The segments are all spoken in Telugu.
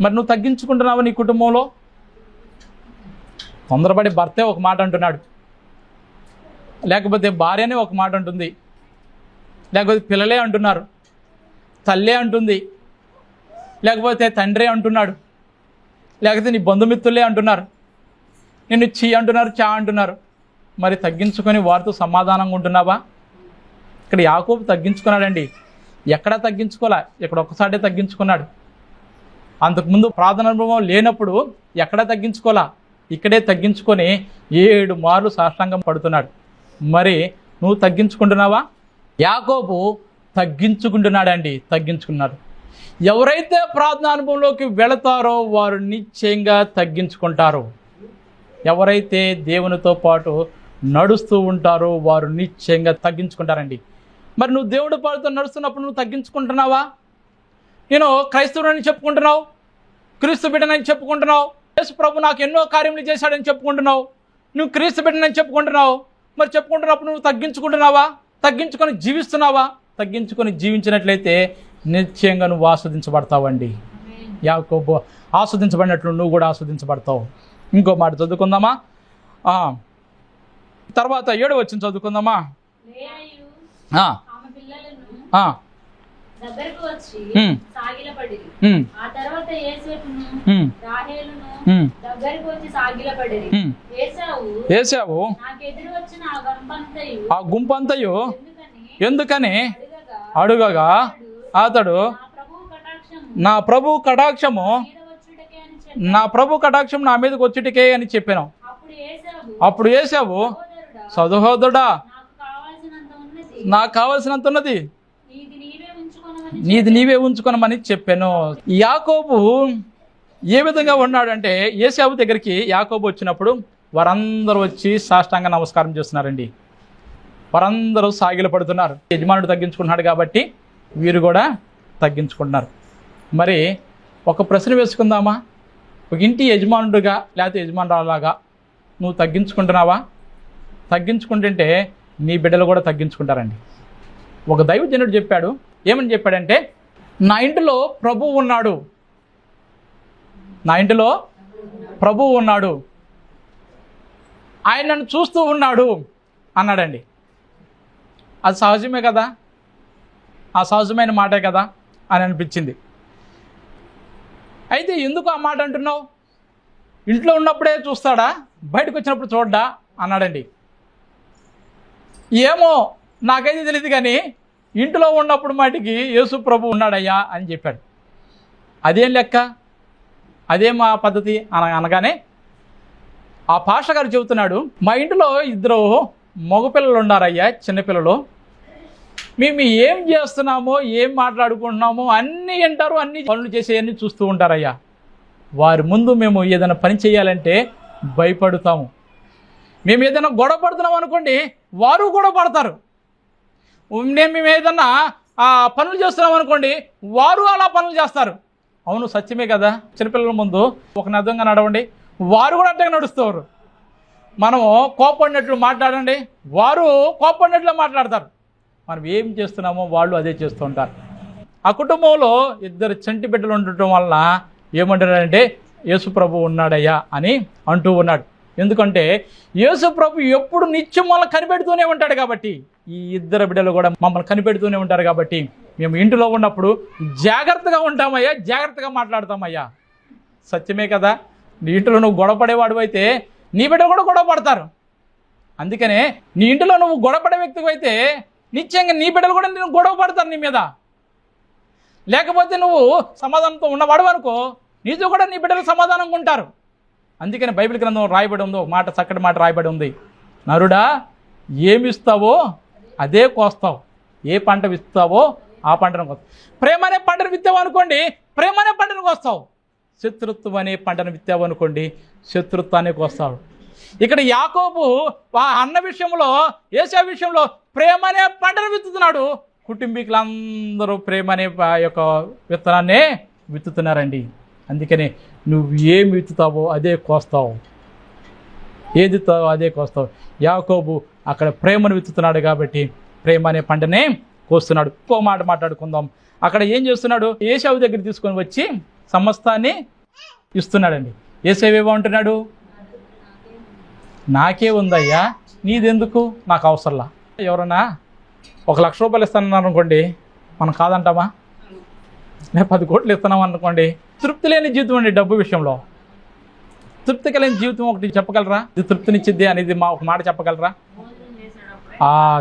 మరి నువ్వు తగ్గించుకుంటున్నావా నీ కుటుంబంలో? తొందరపడి భర్తే ఒక మాట అంటున్నాడు, లేకపోతే భార్యనే ఒక మాట అంటుంది, లేకపోతే పిల్లలే అంటున్నారు, తల్లే అంటుంది, లేకపోతే తండ్రే అంటున్నాడు, లేకపోతే నీ బంధుమిత్రులే అంటున్నారు, నిన్ను చీ అంటున్నారు, చా అంటున్నారు. మరి తగ్గించుకొని వారితో సమాధానంగా ఉంటున్నావా? ఇక్కడ యాకోబు తగ్గించుకున్నాడండి. ఎక్కడా తగ్గించుకోలే, ఇక్కడ ఒక్కసారి తగ్గించుకున్నాడు. అంతకుముందు ప్రార్థన అనుభవం లేనప్పుడు ఎక్కడా తగ్గించుకోలే, ఇక్కడే తగ్గించుకొని 7 మార్లు సాష్టాంగం పడుతున్నాడు. మరి నువ్వు తగ్గించుకుంటున్నావా? యాకోబు తగ్గించుకుంటున్నాడండి, తగ్గించుకున్నాడు. ఎవరైతే ప్రార్థన అనుభవంలోకి వెళతారో వారు నిశ్చయంగా తగ్గించుకుంటారు. ఎవరైతే దేవునితో పాటు నడుస్తూ ఉంటారో వారు నిశ్చయంగా తగ్గించుకుంటారండి. మరి నువ్వు దేవుడి పాటుతో నడుస్తున్నప్పుడు నువ్వు తగ్గించుకుంటున్నావా? నేను క్రైస్తవుడని చెప్పుకుంటున్నావు, క్రీస్తు బిడ్డనని చెప్పుకుంటున్నావు, యేసు ప్రభు నాకు ఎన్నో కార్యములు చేశాడని చెప్పుకుంటున్నావు, నువ్వు క్రీస్తు బిడ్డనని చెప్పుకుంటున్నావు. మరి చెప్పుకుంటున్నప్పుడు నువ్వు తగ్గించుకుంటున్నావా? తగ్గించుకొని జీవిస్తున్నావా? తగ్గించుకొని జీవించినట్లయితే నిశ్చయంగా నువ్వు ఆస్వాదించబడతావండి. యాకోబు ఆస్వాదించబడినట్లు నువ్వు కూడా ఆస్వాదించబడతావు. ఇంకో మాట చదువుకుందామా? తర్వాత 7వ వచనం చదువుకుందామా? ఏశావు ఆ గుంపంతయు ఎందుకని అడుగగా అతడు నా ప్రభు కటాక్షము నా మీదకి వచ్చుటకే అని చెప్పాను. అప్పుడు ఏశావు, సహోదరుడా, నాకు కావాల్సినంత ఉన్నది, నీది నీవే ఉంచుకొనమని చెప్పాను. యాకోబు ఏ విధంగా ఉన్నాడంటే, ఏశావు దగ్గరికి యాకోబు వచ్చినప్పుడు వారందరూ వచ్చి సాష్టాంగ నమస్కారం చేస్తున్నారండి. వారందరూ సాగిల పడుతున్నారు. యజమానుడు తగ్గించుకుంటున్నాడు కాబట్టి వీరు కూడా తగ్గించుకుంటున్నారు. మరి ఒక ప్రశ్న వేసుకుందామా? ఒక ఇంటి యజమానుడిగా లేకపోతే యజమానురాలాగా నువ్వు తగ్గించుకుంటున్నావా? తగ్గించుకుంటుంటే నీ బిడ్డలు కూడా తగ్గించుకుంటారండి. ఒక దైవజనుడు చెప్పాడు, ఏమని చెప్పాడంటే, నా ఇంటిలో ప్రభువు ఉన్నాడు, నా ఇంటిలో ప్రభువు ఉన్నాడు, ఆయన నన్ను చూస్తూ ఉన్నాడు అన్నాడండి. అది సహజమే కదా, ఆ సహజమైన మాటే కదా అని అనిపించింది. అయితే ఎందుకు ఆ మాట అంటున్నావు? ఇంట్లో ఉన్నప్పుడే చూస్తాడా, బయటకు వచ్చినప్పుడు చూడ్డా అన్నాడండి. ఏమో నాకైతే తెలియదు, కానీ ఇంట్లో ఉన్నప్పుడు మాటికి యేసు ప్రభు ఉన్నాడయ్యా అని చెప్పాడు. అదేం లెక్క, అదేం మా పద్ధతి అనగానే ఆ పాష గారు చెబుతున్నాడు, మా ఇంట్లో 2 మగపిల్లలు ఉన్నారయ్యా, చిన్నపిల్లలు. మేము ఏం చేస్తున్నామో ఏం మాట్లాడుకుంటున్నామో అన్నీ వింటారు, అన్ని పనులు చేసేవన్నీ చూస్తూ ఉంటారయ్యా. వారి ముందు మేము ఏదైనా పని చేయాలంటే భయపడతాము. మేము ఏదైనా గొడవ పడుతున్నాం అనుకోండి, వారు గొడవ పడతారు. మేము ఏదన్నా పనులు చేస్తున్నాం అనుకోండి, వారు అలా పనులు చేస్తారు. అవును, సత్యమే కదా. చిన్నపిల్లల ముందు ఒక విధంగా నడవండి, వారు కూడా అట్టగా నడుస్తారు. మనము కోపడినట్లు మాట్లాడండి, వారు కోపడినట్లు మాట్లాడతారు. మనం ఏం చేస్తున్నామో వాళ్ళు అదే చేస్తూ ఉంటారు. ఆ కుటుంబంలో 2 చంటి బిడ్డలు ఉండటం వల్ల ఏమంటున్నాడంటే, యేసు ప్రభు ఉన్నాడయ్యా అని అంటూ ఉన్నాడు. ఎందుకంటే యేసు ప్రభు ఎప్పుడు నిత్యం మనల్ని కనిపెడుతూనే ఉంటాడు కాబట్టి, ఈ 2 బిడ్డలు కూడా మమ్మల్ని కనిపెడుతూనే ఉంటారు కాబట్టి మేము ఇంటిలో ఉన్నప్పుడు జాగ్రత్తగా ఉంటామయ్యా, జాగ్రత్తగా మాట్లాడతామయ్యా. సత్యమే కదా. నీ ఇంటిలో నువ్వు గొడవపడేవాడు అయితే నీ బిడ్డ కూడా గొడవ పడతారు. అందుకనే నీ ఇంటిలో నువ్వు గొడవపడే వ్యక్తివి అయితే నిశ్చయంగా నీ బిడ్డలు కూడా నేను గొడవ పడతారు నీ మీద. లేకపోతే నువ్వు సమాధానంతో ఉన్నవాడు అనుకో, నీతో కూడా నీ బిడ్డలు సమాధానంగా ఉంటారు. అందుకని బైబిల్ గ్రంథం రాయబడి ఉందో మాట, చక్కటి మాట రాయబడి ఉంది, నరుడా ఏమిస్తావో అదే కోస్తావు, ఏ పంట విస్తావో ఆ పంటను కోస్తావు. ప్రేమ అనే పంటను విత్తావు అనుకోండి, ప్రేమ అనే పంటను కోస్తావు. శత్రుత్వం అనే పంటను విత్తావు అనుకోండి, శత్రుత్వాన్ని కోస్తావు. ఇక్కడ యాకోబు అన్న విషయంలో, ఏశావు విషయంలో ప్రేమ అనే పంటను విత్తుతున్నాడు. కుటుంబీకులందరూ ప్రేమ అనే యొక్క విత్తనాన్నే విత్తుతున్నారండి. అందుకనే నువ్వు ఏమి విత్తుతావో అదే కోస్తావు, ఏది విత్తావో అదే కోస్తావు. యాకోబు అక్కడ ప్రేమను విత్తుతున్నాడు కాబట్టి ప్రేమ అనే పంటనే కోస్తున్నాడు. ఇంకో మాట మాట్లాడుకుందాం. అక్కడ ఏం చేస్తున్నాడు, ఏశావు దగ్గర తీసుకొని వచ్చి సమస్తాన్ని ఇస్తున్నాడండి. యేసయ్య ఏమంటున్నాడు? నాకే ఉందయ్యా, నీదెందుకు, నాకు అవసరంలా. ఎవరన్నా 1,00,000 రూపాయలు ఇస్తానన్నారు అనుకోండి, మనం కాదంటామా? నేను 10 కోట్లు ఇస్తున్నాం అనుకోండి. తృప్తి లేని జీవితం అండి. డబ్బు విషయంలో తృప్తి కలిగిన జీవితం ఒకటి చెప్పగలరా? ఇది తృప్తినిచ్చిద్ది అనేది ఒక మాట చెప్పగలరా?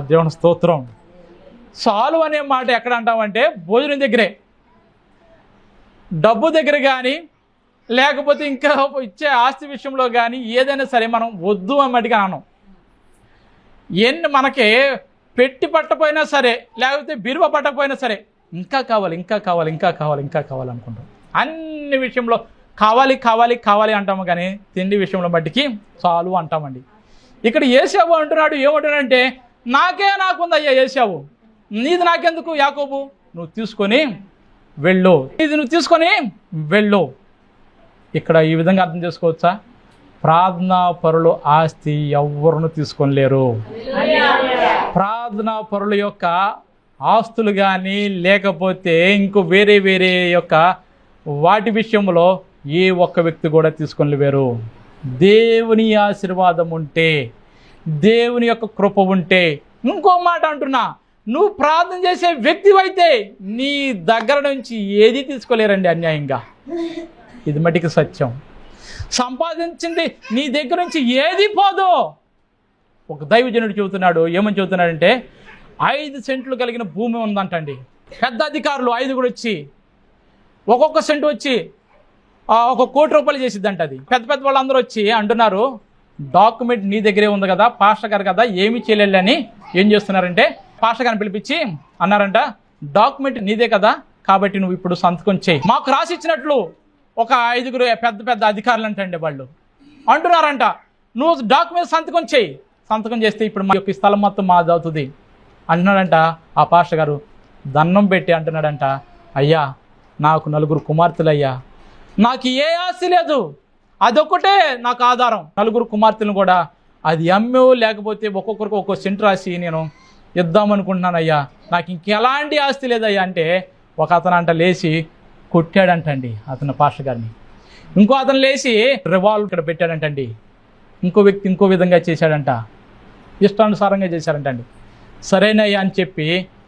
దేవుని స్తోత్రం. చాలు అనే మాట ఎక్కడ అంటామంటే భోజనం దగ్గరే, డబ్బు దగ్గర కానీ లేకపోతే ఇంకా ఇచ్చే ఆస్తి విషయంలో కానీ ఏదైనా సరే మనం వద్దు అన్నట్టుగా అనం. మనకి పెట్టి పట్టపోయినా సరే లేకపోతే బిరువ పట్టకపోయినా సరే ఇంకా కావాలి, ఇంకా కావాలి, ఇంకా కావాలి, ఇంకా కావాలి అనుకుంటాం. అన్ని విషయంలో కావాలి కావాలి కావాలి అంటాము, కానీ తిండి విషయంలో బట్టికి చాలు అంటామండి. ఇక్కడ ఏశావు అంటున్నాడు, ఏమంటున్నాడంటే నాకుందయ్యా ఏశావు, నీది నాకెందుకు యాకోబు, నువ్వు తీసుకొని వెళ్ళు, ఇది నువ్వు తీసుకొని వెళ్ళు. ఇక్కడ ఈ విధంగా అర్థం చేసుకోవచ్చా? ప్రార్థనా పరులు ఆస్తి ఎవరును తీసుకొని లేరు. ప్రార్థనా పరుల యొక్క ఆస్తులు కానీ లేకపోతే ఇంకో వేరే వేరే యొక్క వాటి విషయంలో ఏ ఒక్క వ్యక్తి కూడా తీసుకొని లేరు. దేవుని ఆశీర్వాదం ఉంటే, దేవుని యొక్క కృప ఉంటే, ఇంకో మాట అంటున్నా, నువ్వు ప్రార్థన చేసే వ్యక్తివైతే నీ దగ్గర నుంచి ఏది తీసుకోలేరండి అన్యాయంగా. ఇది మటుకు సత్యం. సంపాదించింది నీ దగ్గర నుంచి ఏది పోదు. ఒక దైవజనుడు చెబుతున్నాడు, ఏమని చెబుతున్నాడంటే 5 సెంట్లు కలిగిన భూమి ఉందంటండి. పెద్ద అధికారులు 5 కూడా వచ్చి ఒక్కొక్క సెంటు వచ్చి 1 కోటి రూపాయలు చేసిద్దంట. అది పెద్ద పెద్ద వాళ్ళందరూ వచ్చి అంటున్నారు, డాక్యుమెంట్ నీ దగ్గరే ఉంది కదా, పాస్టర్ గారు కదా, ఏమి చేయలేని ఏం చేస్తున్నారంటే పాస్టర్ గారిని పిలిపించి అన్నారంట, డాక్యుమెంట్ నీదే కదా కాబట్టి నువ్వు ఇప్పుడు సంతకం చేయి. మాకు రాసిచ్చినట్లు ఒక 5 పెద్ద పెద్ద అధికారులు అంటండి వాళ్ళు అంటున్నారంట, నువ్వు డాక్యుమెంట్ సంతకం చేయి. సంతకం చేస్తే ఇప్పుడు మా యొక్క స్థలం మొత్తం మాది అవుతుంది అంటున్నాడంట. ఆ పాస్టర్ గారు దండం పెట్టి అంటున్నాడంట, అయ్యా నాకు 4 కుమార్తెలయ్యా, నాకు ఏ ఆస్తి లేదు, అదొక్కటే నాకు ఆధారం. 4 కుమార్తెలను కూడా అది అమ్మో లేకపోతే ఒక్కొక్కరికి ఒక్కొక్క సెంటు రాసి నేను ఇద్దామనుకుంటున్నానయ్యా, నాకు ఇంకెలాంటి ఆస్తి లేదయ్యా అంటే ఒక అతను అంట లేచి కొట్టాడంటండి అతను పాస్టర్ గారిని. ఇంకో అతను లేచి రివాల్వర్ ఇక్కడ పెట్టాడంటండి. ఇంకో వ్యక్తి ఇంకో విధంగా చేశాడంట, ఇష్టానుసారంగా చేశాడంటండి. సరేనయ్యా అని చెప్పి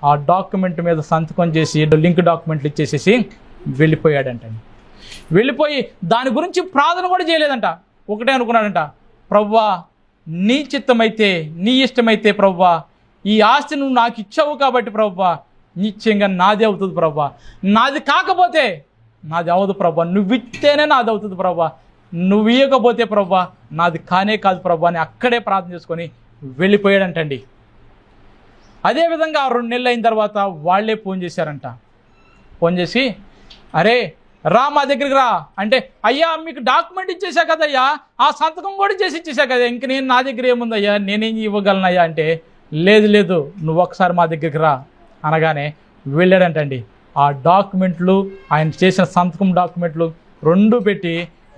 ఆ డాక్యుమెంట్ మీద సంతకం చేసి లింక్ డాక్యుమెంట్లు ఇచ్చేసేసి వెళ్ళిపోయాడంటండి. వెళ్ళిపోయి దాని గురించి ప్రార్థన కూడా చేయలేదంట. ఒకటే అనుకున్నాడంట, ప్రభువా నీ చిత్తమైతే, నీ ఇష్టమైతే ప్రభువా, ఈ ఆస్తి నువ్వు నాకు ఇచ్చావు కాబట్టి ప్రభువా నిశ్చయంగా నాది అవుతుంది ప్రభువా, నాది కాకపోతే నాది అవదు ప్రభువా, నువ్వు ఇస్తేనే నాది అవుతుంది ప్రభువా, నువ్వు ఇవ్వకపోతే ప్రభువా నాది కానే కాదు ప్రభువా అని అక్కడే ప్రార్థన చేసుకొని వెళ్ళిపోయాడంటండి. అదేవిధంగా 2 నెలలు అయిన తర్వాత వాళ్ళే ఫోన్ చేశారంట. ఫోన్ చేసి, అరే రా మా దగ్గరికి రా అంటే, అయ్యా మీకు డాక్యుమెంట్ ఇచ్చేసా కదయ్యా, ఆ సంతకం కూడా చేసి ఇచ్చేసా కదా, ఇంక నేను నా దగ్గర ఏముందయ్యా, నేనేం ఇవ్వగలనయ్యా అంటే, లేదు లేదు నువ్వు ఒకసారి మా దగ్గరికి రా అనగానే వెళ్ళాడంటండి. ఆ డాక్యుమెంట్లు ఆయన చేసిన సంతకం డాక్యుమెంట్లు 2 పెట్టి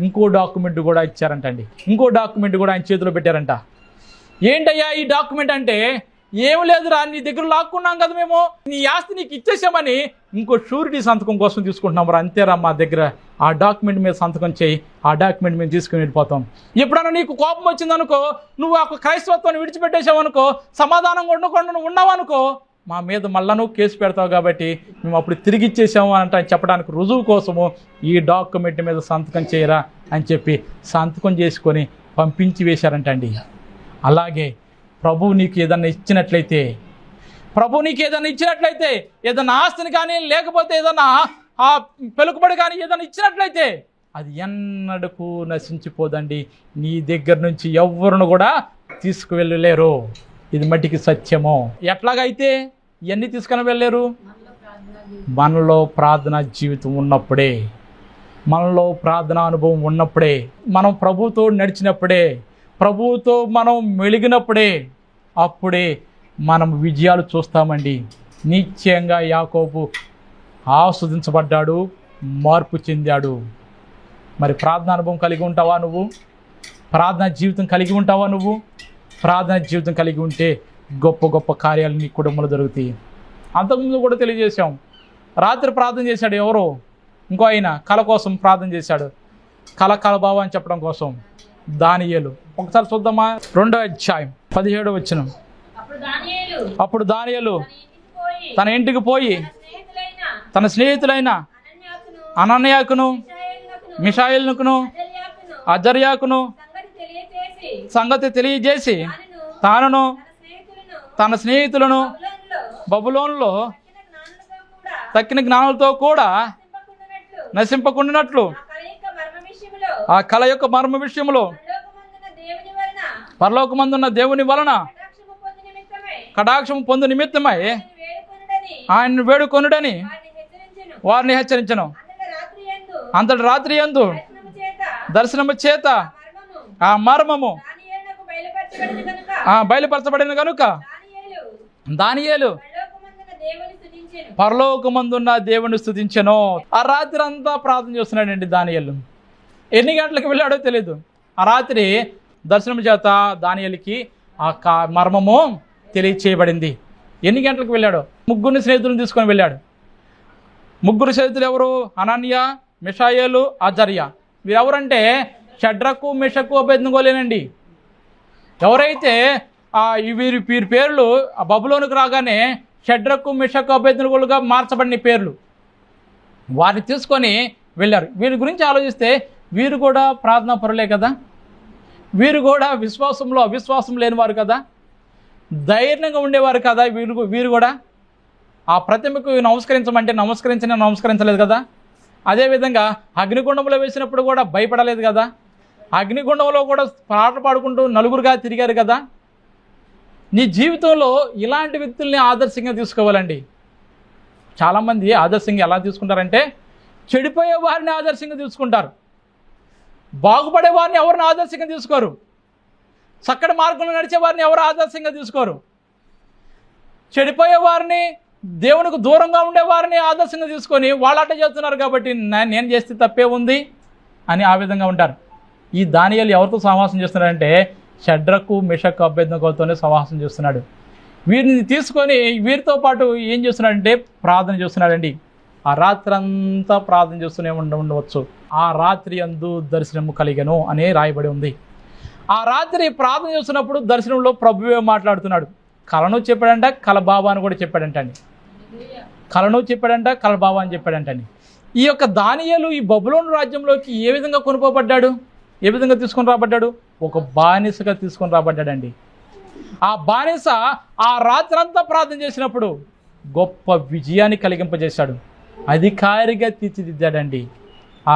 ఇంకో డాక్యుమెంట్ కూడా ఇచ్చారంటండి. ఇంకో డాక్యుమెంట్ కూడా ఆయన చేతిలో పెట్టారంట. ఏంటయ్యా ఈ డాక్యుమెంట్ అంటే, ఏం లేదురా నీ దగ్గర లాక్కున్నాం కదా మేము, నీ ఆస్తి నీకు ఇచ్చేసామని ఇంకో షూరిటీ సంతకం కోసం తీసుకుంటున్నాం రా, అంతేరా మా దగ్గర ఆ డాక్యుమెంట్ మీద సంతకం చేయి, ఆ డాక్యుమెంట్ మేము తీసుకుని వెళ్ళిపోతాం. ఎప్పుడన్నా నీకు కోపం వచ్చిందనుకో, నువ్వు ఆ క్రైస్తవత్వాన్ని విడిచిపెట్టేసావు అనుకో, సమాధానం ఉండకుండా ఉన్నావనుకో, మా మీద మళ్ళా నువ్వు కేసు పెడతావు కాబట్టి మేము అప్పుడు తిరిగి ఇచ్చేసాము అంటే చెప్పడానికి రుజువు కోసము ఈ డాక్యుమెంట్ మీద సంతకం చేయరా అని చెప్పి సంతకం చేసుకొని పంపించి వేశారంటండి. అలాగే ప్రభువు నీకు ఏదన్నా ఇచ్చినట్లయితే, ఏదన్నా ఆస్తిని కానీ లేకపోతే ఏదన్నా ఆ పెలుకుబడి కానీ ఏదైనా ఇచ్చినట్లయితే అది ఎన్నడకు నశించిపోదండి. నీ దగ్గర నుంచి ఎవ్వరును కూడా తీసుకువెళ్ళలేరు. ఇది మట్టికి సత్యము. ఎట్లాగైతే ఇవన్నీ తీసుకుని వెళ్ళలేరు? మనలో ప్రార్థనా జీవితం ఉన్నప్పుడే, మనలో ప్రార్థనా అనుభవం ఉన్నప్పుడే, మనం ప్రభువుతో నడిచినప్పుడే, ప్రభువుతో మనం మెలిగినప్పుడే, అప్పుడే మనం విజయాలు చూస్తామండి. నిశ్చయంగా యాకోబు ఆస్వాదించబడ్డాడు, మార్పు చెందాడు. మరి ప్రార్థనా అనుభవం కలిగి ఉంటావా నువ్వు? ప్రార్థనా జీవితం కలిగి ఉంటావా నువ్వు? ప్రార్థనా జీవితం కలిగి ఉంటే గొప్ప గొప్ప కార్యాలు నీ కుటుంబంలో జరుగుతాయి. అంతకుముందు కూడా తెలియజేశాం. రాత్రి ప్రార్థన చేశాడు ఎవరో, ఇంకో ఆయన కళ కోసం ప్రార్థన చేశాడు. కలబావ అని చెప్పడం కోసం దానియేలు. ఒకసారి చూద్దామా, 2వ అధ్యాయం 17వ వచనం. అప్పుడు దానియేలు తన ఇంటికి పోయి తన స్నేహితులైన అనన్యాకును మిషాయేలుకును అజర్యాకును సంగతి తెలియజేసి తానును తన స్నేహితులను బబులోనులో తక్కిన జ్ఞానులతో కూడా నశింపకుండానట్లు ఆ కళ యొక్క మర్మ విషయంలో పరలోకమందున్న దేవుని వలన కటాక్షము పొందు నిమిత్తమై ఆయన్ని వేడుకొనుడని వారిని హెచ్చరించను. అంతటి రాత్రి యందు దర్శనము చేత ఆ మర్మము బయలుపరచబడిన కనుక దానియేలు పరలోకమందున్న దేవుని స్తుతించెను. ఆ రాత్రి అంతా ప్రార్థన చేస్తున్నాడండి దానియేలు. ఎన్ని గంటలకు వెళ్ళాడో తెలియదు. ఆ రాత్రి దర్శనం చేత దానియేలుకి ఆ మర్మము తెలియచేయబడింది. ఎన్ని గంటలకు వెళ్ళాడో? 3 స్నేహితులను తీసుకొని వెళ్ళాడు. 3 స్నేహితులు ఎవరు? అనన్య, మిషాయేలు, అజర్యా. వీరెవరంటే షడ్రకు, మిషకు, అబేద్నెగోలేనండి. ఎవరైతే వీరి పేర్లు ఆ బబులోనుకు రాగానే షడ్రకు, మిషకు, అబేద్నెగోలుగా మార్చబడిన పేర్లు, వారిని తీసుకొని వెళ్ళారు. వీరి గురించి ఆలోచిస్తే వీరు కూడా ప్రార్థనా పరులే కదా, వీరు కూడా విశ్వాసంలో అవిశ్వాసం లేనివారు కదా, ధైర్యంగా ఉండేవారు కదా. వీరు కూడా ఆ ప్రతిమకు నమస్కరించమంటే నమస్కరించలేదు కదా. అదేవిధంగా అగ్నిగుండంలో వేసినప్పుడు కూడా భయపడలేదు కదా. అగ్నిగుండంలో కూడా పాట పాడుకుంటూ నలుగురుగా తిరిగారు కదా. నీ జీవితంలో ఇలాంటి వ్యక్తుల్ని ఆదర్శంగా తీసుకోవాలండి. చాలామంది ఆదర్శంగా ఎలా తీసుకుంటారంటే చెడిపోయే వారిని ఆదర్శంగా తీసుకుంటారు. బాగుపడే వారిని ఎవరిని ఆదర్శంగా తీసుకోరు. చక్కటి మార్గంలో నడిచే వారిని ఎవరు ఆదర్శంగా తీసుకోరు. చెడిపోయే వారిని, దేవునికి దూరంగా ఉండే వారిని ఆదర్శంగా తీసుకొని వాళ్ళట చేస్తున్నారు కాబట్టి నేను చేస్తే తప్పే ఉంది అని ఆ విధంగా ఉంటారు. ఈ దానియేలు ఎవరితో సహవాసం చేస్తున్నాడంటే షడ్రకు, మిషకు, అబేద్నెగోతోనే సహవాసం చేస్తున్నాడు. వీరిని తీసుకొని వీరితో పాటు ఏం చేస్తున్నాడంటే ప్రార్థన చేస్తున్నాడండి. ఆ రాత్రంతా ప్రార్థన చేస్తూనే ఉండవచ్చు. ఆ రాత్రి యందు దర్శనము కలిగెను అనే రాయబడి ఉంది. ఆ రాత్రి ప్రార్థన చేస్తున్నప్పుడు దర్శనంలో ప్రభువే మాట్లాడుతున్నాడు. కలను చెప్పాడంట, కలబావ అని కూడా చెప్పాడంటండి. కలను చెప్పాడంట, కలబావ అని చెప్పాడంటండి. ఈ యొక్క దానియేలు ఈ బబులోను రాజ్యంలోకి ఏ విధంగా కొనుక్కోబడ్డాడు? ఏ విధంగా తీసుకొని రాబడ్డాడు? ఒక బానిసగా తీసుకొని రాబడ్డాడండి. ఆ బానిస ఆ రాత్రంతా ప్రార్థన చేసినప్పుడు గొప్ప విజయాన్ని కలిగింపజేశాడు. అధికారిగా తీర్చిదిద్దాడండి. ఆ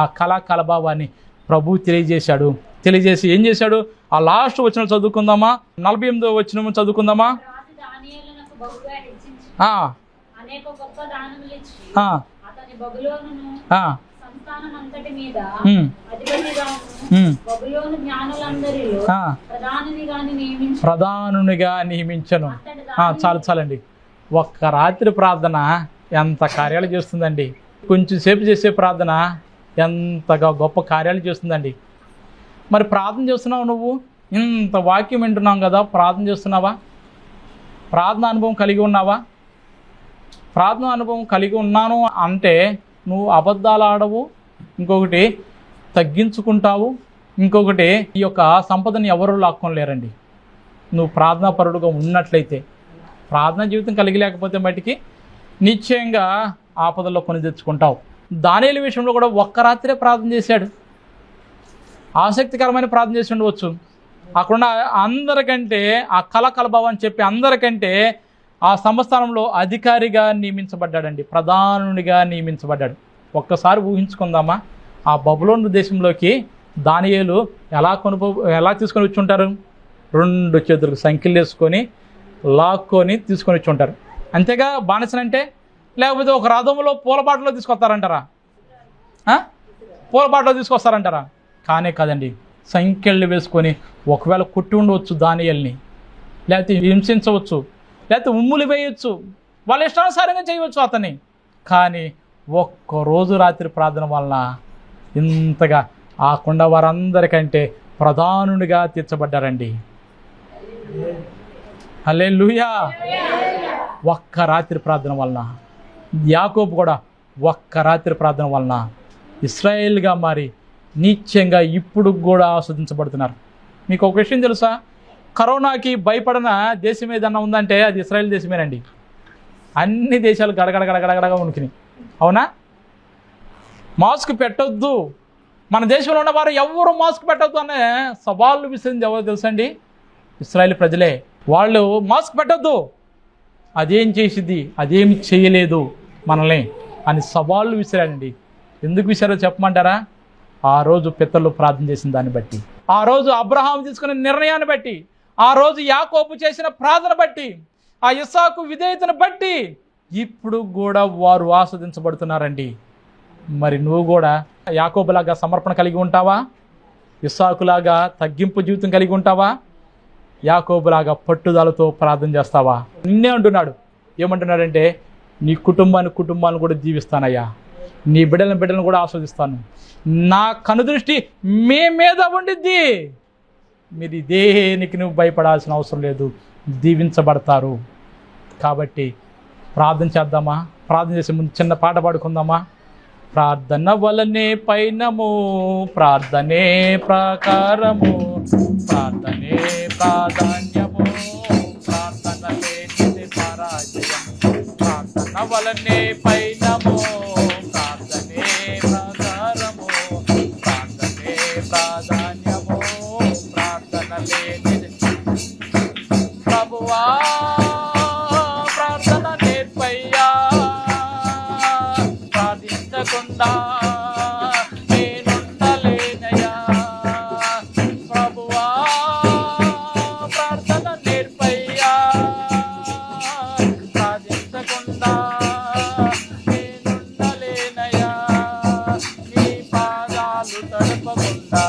కలభావాన్ని ప్రభు తెలియజేసి ఏం చేశాడు? ఆ లాస్ట్ వచనం చదువుకుందామా, 48వ వచనం చదువుకుందామా. ప్రధానునిగా నియమించను. చాలండి. ఒక్క రాత్రి ప్రార్థన ఎంత కార్యాలు చేస్తుందండి. కొంచెం సేపు చేసే ప్రార్థన ఎంతగా గొప్ప కార్యాలు చేస్తుందండి. మరి ప్రార్థన చేస్తున్నావు నువ్వు? ఇంత వాక్యం వింటున్నాం కదా, ప్రార్థన చేస్తున్నావా? ప్రార్థన అనుభవం కలిగి ఉన్నావా? ప్రార్థన అనుభవం కలిగి ఉన్నాను అంటే నువ్వు అబద్ధాలు ఆడవు, ఇంకొకటి తగ్గించుకుంటావు, ఇంకొకటి ఈ యొక్క సంపదని ఎవరు లాక్కొనలేరండి. నువ్వు ప్రార్థనాపరుడుగా ఉన్నట్లయితే. ప్రార్థన జీవితం కలిగి లేకపోతే బయటికి నిశ్చయంగా ఆపదల్లో కొని తెచ్చుకుంటావు. దానియేలు విషయంలో కూడా ఒక్క రాత్రే ప్రార్థన చేశాడు. ఆసక్తికరమైన ప్రార్థన చేసి ఉండవచ్చు. అక్కడున్న అందరికంటే ఆ కలభావం అని చెప్పి అందరికంటే ఆ సంస్థానంలో అధికారిగా నియమించబడ్డాడండి, ప్రధానునిగా నియమించబడ్డాడు. ఒక్కసారి ఊహించుకుందామా, ఆ బబులోను దేశంలోకి దానియేలు ఎలా తీసుకొని వచ్చి ఉంటారు? 2 చేతులకు సంఖ్యలు వేసుకొని లాక్కొని తీసుకొని వచ్చి ఉంటారు. అంతేగా బానిసనంటే? లేకపోతే ఒక రథంలో పూలబాటలో తీసుకొస్తారంటారా? పూలబాటలో తీసుకొస్తారంటారా? కానే కాదండి. సంఖ్యలు వేసుకొని ఒకవేళ కొట్టి ఉండవచ్చు దానియేలుని, లేకపోతే హింసించవచ్చు, లేకపోతే ఉమ్ములు వేయచ్చు, వాళ్ళ ఇష్టానుసారంగా చేయవచ్చు అతన్ని. కానీ ఒక్కరోజు రాత్రి ప్రార్థన వలన ఇంతగా ఆ కొండ వారందరికంటే ప్రధానునిగా తీర్చబడ్డారండి. హల్లెలూయా. ఒక్క రాత్రి ప్రార్థన వలన, యాకోబు కూడా ఒక్క రాత్రి ప్రార్థన వలన ఇశ్రాయేల్గా మారి నిత్యంగా ఇప్పుడు కూడా ఆస్వాదించబడుతున్నారు. మీకు ఒక విషయం తెలుసా? కరోనాకి భయపడిన దేశం ఏదన్నా ఉందంటే అది ఇశ్రాయేల్ దేశమేనండి. అన్ని దేశాలు గడగడగడగడగడగా ఉనికినాయి. అవునా? మాస్క్ పెట్టొద్దు, మన దేశంలో ఉన్న వారు ఎవరు మాస్క్ పెట్టొద్దు అనే సవాళ్ళు విసిరింది ఎవరు తెలుసండి? ఇశ్రాయేల్ ప్రజలే. వాళ్ళు మాస్క్ పెట్టొద్దు, అదేం చేసిద్ది, అదేమి చేయలేదు మనల్ని అని సవాళ్ళు విసిరాడండి. ఎందుకు విసిరారో చెప్పమంటారా? ఆ రోజు పితరులు ప్రార్థన చేసిన దాన్ని బట్టి, ఆ రోజు అబ్రహాం తీసుకున్న నిర్ణయాన్ని బట్టి, ఆ రోజు యాకోబు చేసిన ప్రార్థన బట్టి, ఆ ఇస్సాకు విధేయతను బట్టి ఇప్పుడు కూడా వారు ఆస్వాదించబడుతున్నారండి. మరి నువ్వు కూడా యాకోబులాగా సమర్పణ కలిగి ఉంటావా? ఇస్సాకులాగా తగ్గింపు జీవితం కలిగి ఉంటావా? యాకోబులాగా పట్టుదలతో ప్రార్థన చేస్తావా? నిన్నే అంటున్నాడు. ఏమంటున్నాడంటే, నీ కుటుంబాన్ని కూడా దీవిస్తానయ్యా, నీ బిడ్డలను కూడా ఆస్వాదిస్తాను, నా కనుదృష్టి మీ మీద ఉండిద్ది, మీరు దేనికి నువ్వు భయపడాల్సిన అవసరం లేదు, దీవించబడతారు. కాబట్టి ప్రార్థన చేద్దామా? ప్రార్థన చేసే ముందు చిన్న పాట పాడుకుందామా? ప్రార్థన వలనే పైనము, ప్రార్థనే ప్రకారము, ప్రార్థనే ప్రాధాన్యము, ప్రార్థన లేనిది పరాజయం. ప్రార్థన వలనే పైనము, ప్రార్థనే ప్రకారము, ప్రార్థనే ప్రాధాన్యము, ప్రార్థన లేనిది. ప్రభువా ప్రార్థన నేర్పయ్యా, ప్రార్థించకుండా నేనుండలేనయ్యా. ప్రభువా ప్రార్థన నేర్పయ్యా, ప్రార్థించకుండా నేనుండలేనయ్యా. నీ పాదాలు తడపకుండా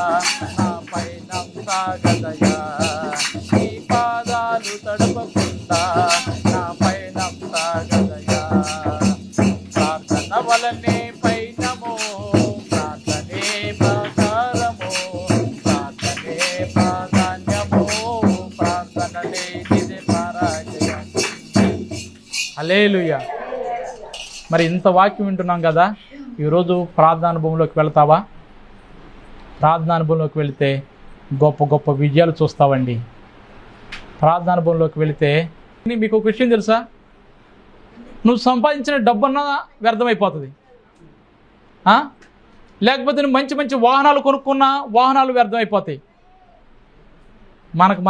నా పైన సాగదయా, నీ పాదాలు తడపకుండా నా పైన సాగదయా. ప్రార్థన వలనే పైనము, ప్రార్థనే ప్రకారము, ప్రార్థనే ప్రాధాన్యము, ప్రార్థన లేనిది పరాజయం. హల్లెలూయా. మరి ఇంత వాక్యం వింటున్నాం కదా, ఈరోజు ప్రార్థనా అనుభవంలోకి వెళ్తావా? ప్రార్థనా అనుభవంలోకి వెళితే గొప్ప గొప్ప విజయాలు చూస్తావండి. ప్రార్థనా అనుభవంలోకి వెళితే మీకు ఒక విషయం తెలుసా? నువ్వు సంపాదించిన డబ్బన్నా వ్యర్థమైపోతుంది, లేకపోతే నువ్వు మంచి మంచి వాహనాలు కొనుక్కున్నా వాహనాలు వ్యర్థమైపోతాయి.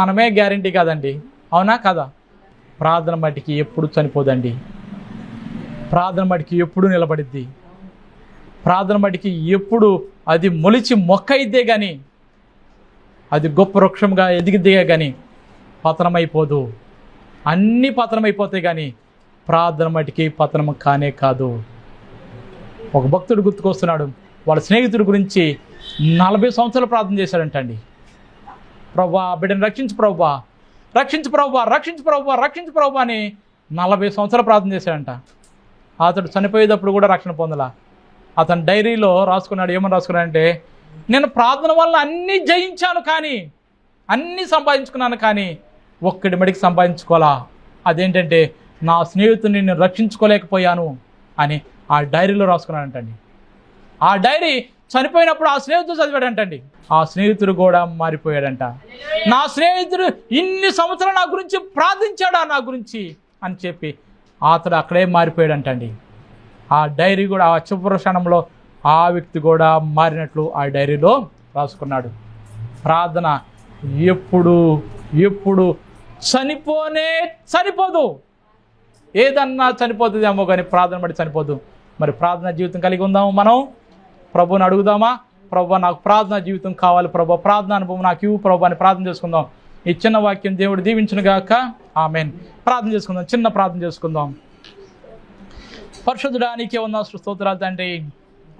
మనమే గ్యారంటీ కాదండి. అవునా కదా? ప్రార్థన మట్టికి ఎప్పుడు చనిపోదండి. ప్రార్థన మట్టికి ఎప్పుడు నిలబడిద్ది. ప్రార్థన మట్టికి ఎప్పుడు అది మొలిచి మొక్క అయిద్దే కానీ, అది గొప్ప వృక్షంగా ఎదిగిద్దే కానీ పతనమైపోదు. అన్నీ పతనమైపోతాయి కానీ ప్రార్థన మట్టికి పతనం కానే కాదు. ఒక భక్తుడు గుర్తుకొస్తున్నాడు. వాళ్ళ స్నేహితుడి గురించి 40 సంవత్సరాలు ప్రార్థన చేశాడంటండి. ప్రభువా బిడ్డను రక్షించు ప్రభువా, రక్షించు ప్రభువా, రక్షించు ప్రభువా, రక్షించు ప్రభువా అని 40 సంవత్సరాలు ప్రార్థన చేశాడంట. అతడు చనిపోయేటప్పుడు కూడా రక్షణ పొందలా. అతను డైరీలో రాసుకున్నాడు. ఏమని రాసుకున్నాడంటే, నేను ప్రార్థన వల్ల అన్నీ జయించాను కానీ, అన్నీ సంపాదించుకున్నాను కానీ ఒక్కడి మడికి సంపాదించుకోవాలా. అదేంటంటే నా స్నేహితుడిని నేను రక్షించుకోలేకపోయాను అని ఆ డైరీలో రాసుకున్నాడంటండి. ఆ డైరీ చనిపోయినప్పుడు ఆ స్నేహితుడు చదివాడంటండి. ఆ స్నేహితుడు కూడా మారిపోయాడంట. నా స్నేహితుడు ఇన్ని సంవత్సరాలు నా గురించి ప్రార్థించాడా నా గురించి అని చెప్పి అతడు అక్కడే మారిపోయాడంటండి. ఆ డైరీ కూడా ఆ చివరి క్షణంలో ఆ వ్యక్తి కూడా మారినట్లు ఆ డైరీలో రాసుకున్నాడు. ప్రార్థన ఎప్పుడు చనిపోదు. ఏదన్నా చనిపోతుందేమో కానీ ప్రార్థన బట్టి చనిపోదు. మరి ప్రార్థన జీవితం కలిగి ఉందాము. మనం ప్రభువుని అడుగుదామా? ప్రభు నాకు ప్రార్థన జీవితం కావాలి ప్రభు, ప్రార్థన అనుభవం నాకు ఇవ్వు ప్రభు అని ప్రార్థన చేసుకుందాం. ఈ చిన్న వాక్యం దేవుడు దీవించునుగాక. ఆమేన్. ప్రార్థన చేసుకుందాం. చిన్న ప్రార్థన చేసుకుందాం. పరిశుద్ధుడా నీకే వందనాలు స్తోత్రాలు తండ్రి.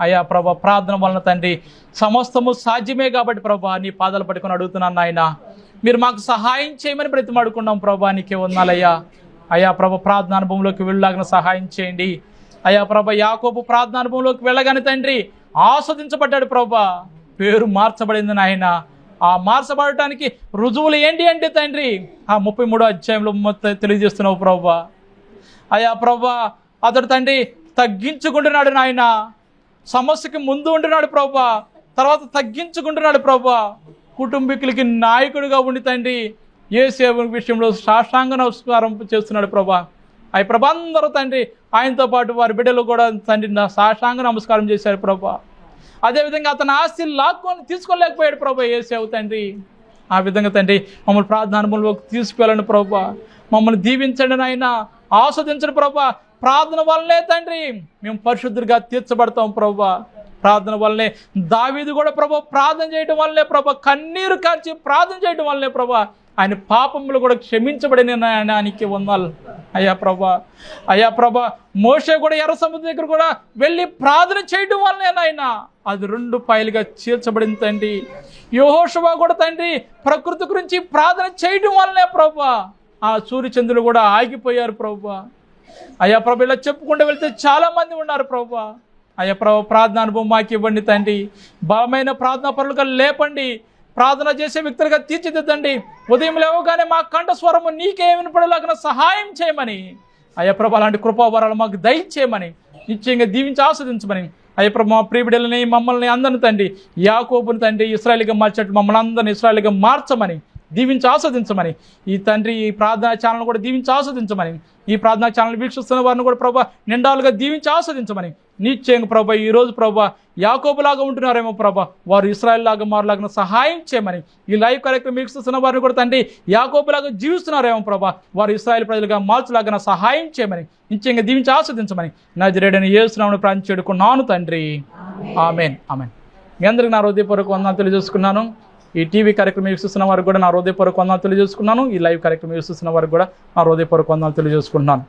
అయ్యా ప్రభు, ప్రార్థన వలన తండ్రి సమస్తము సాధ్యమే కాబట్టి ప్రభు నీ పాదాలు పట్టుకొని అడుగుతున్నాను నాయన. మీరు మాకు సహాయం చేయమని బ్రతిమాడుకున్నాం ప్రభు, నీకే వందనాలయ్యా. అయ్యా ప్రభు, ప్రార్థన అనుభవంలోకి వెళ్ళలాగిన సహాయం చేయండి. అయ్యా ప్రభు, యాకోబు ప్రార్థన అనుభవంలోకి వెళ్ళగానే తండ్రి ఆస్వాదించబడ్డాడు ప్రభు, పేరు మార్చబడింది నాయన. ఆ మార్చబడటానికి రుజువులు ఏంటి అంటే తండ్రి ఆ 33వ అధ్యాయంలో తెలియజేస్తున్నావు ప్రభు. అయ్యా ప్రభు, అతడు తండ్రి తగ్గించుకుంటున్నాడు నాయన. సమస్యకి ముందు ఉంటున్నాడు ప్రభా, తర్వాత తగ్గించుకుంటున్నాడు ప్రభా. కుటుంబీకులకి నాయకుడిగా ఉండి తండ్రి యేసేపు విషయంలో సాష్టాంగ నమస్కారం చేస్తున్నాడు ప్రభా. అవి ప్రభా అందరూ తండ్రి ఆయనతో పాటు వారి బిడ్డలు కూడా తండ్రి సాష్టాంగ నమస్కారం చేశారు ప్రభా. అదేవిధంగా అతని ఆస్తి లాక్కొని తీసుకోలేకపోయాడు ప్రభా యేసేపు తండ్రి. ఆ విధంగా తండ్రి మమ్మల్ని ప్రార్థన అనుభవంలోకి తీసుకెళ్ళండి ప్రభా. మమ్మల్ని దీవించండి నాయన, ఆస్వాదించండి ప్రభా. ప్రార్థన వల్లనే తండ్రి మేము పరిశుద్ధులుగా తీర్చబడతాం ప్రభా. ప్రార్థన వల్లనే దావీదు కూడా ప్రభా ప్రార్థన చేయడం వల్లనే ప్రభా, కన్నీరు కార్చి ప్రార్థన చేయడం వల్లనే ప్రభా ఆయన పాపములు కూడా క్షమించబడినానికి వందాలు అయ్యా ప్రభా. అయ్యా ప్రభా, మోషే కూడా ఎర్ర సముద్రం దగ్గర కూడా వెళ్ళి ప్రార్థన చేయడం వల్లనే నాయన అది 2 పాయలుగా చీల్చబడింది తండ్రి. యెహోషువ కూడా తండ్రి ప్రకృతి గురించి ప్రార్థన చేయడం వల్లనే ప్రభా ఆ సూర్యచంద్రులు కూడా ఆగిపోయారు ప్రభా. అయ్యా ప్రభా, ఇలా చెప్పుకుంటూ వెళ్తే చాలా మంది ఉన్నారు ప్రభా. అయ్యా ప్రభా, ప్రార్థన అనుభవం మాకు ఇవ్వండి తండ్రి. బలమైన ప్రార్థనా పరులుగా లేపండి, ప్రార్థన చేసే వ్యక్తులుగా తీర్చిదిద్దండి. ఉదయం లేవగానే మా కంఠ స్వరము నీకే వినపడేలాగా సహాయం చేయమని అయ్యా ప్రభా, అలాంటి కృపావరాలు మాకు దయచేయమని నిశ్చయంగా దీవించి ఆస్వాదించమని అయ్యా ప్రభా, మా ప్రియబిడ్డలని మమ్మల్ని అందరిని తండ్రి యాకోబుని తండ్రి ఇశ్రాయేలుగా మార్చేట్టు మమ్మల్ని అందరిని ఇశ్రాయేలుగా మార్చమని దీవించి ఆస్వాదించమని ఈ తండ్రి ఈ ప్రార్థనా ఛానల్ కూడా దీవించి ఆస్వాదించమని ఈ ప్రార్థనా ఛానల్ వీక్షిస్తున్న వారిని కూడా ప్రభా నిండాలుగా దీవించి ఆస్వాదించమని నిశ్చయంగా ప్రభా ఈరోజు ప్రభా యాకోబులాగా ఉంటున్నారేమో ప్రభా, వారు ఇశ్రాయేల్ లాగా మారులాగా సహాయం చేయమని ఈ లైవ్ కార్యక్రమం వీక్షిస్తున్న వారిని కూడా తండ్రి యాకోబులాగా జీవిస్తున్నారేమో ప్రభా, వారు ఇశ్రాయేల్ ప్రజలుగా మార్చులాగా సహాయం చేయమని నిశ్చయంగా దీవించి ఆస్వాదించమని నజరేయుడైన యేసు నామమున ప్రార్థించి వేడుకున్నాను తండ్రి. ఆమేన్ ఆమేన్. మీ అందరికీ నా హృదయపూర్వక వందనాలు తెలియజేసుకున్నాను. ఈ టీవీ కార్యక్రమం వీక్షిస్తున్న వారికి కూడా నా హృదయపూర్వక వందనాలు తెలియజేసుకున్నాను. ఈ లైవ్ కార్యక్రమం వీక్షిస్తున్న వారికి కూడా నా హృదయపూర్వక వందనాలు తెలియజేసుకుంటున్నాను.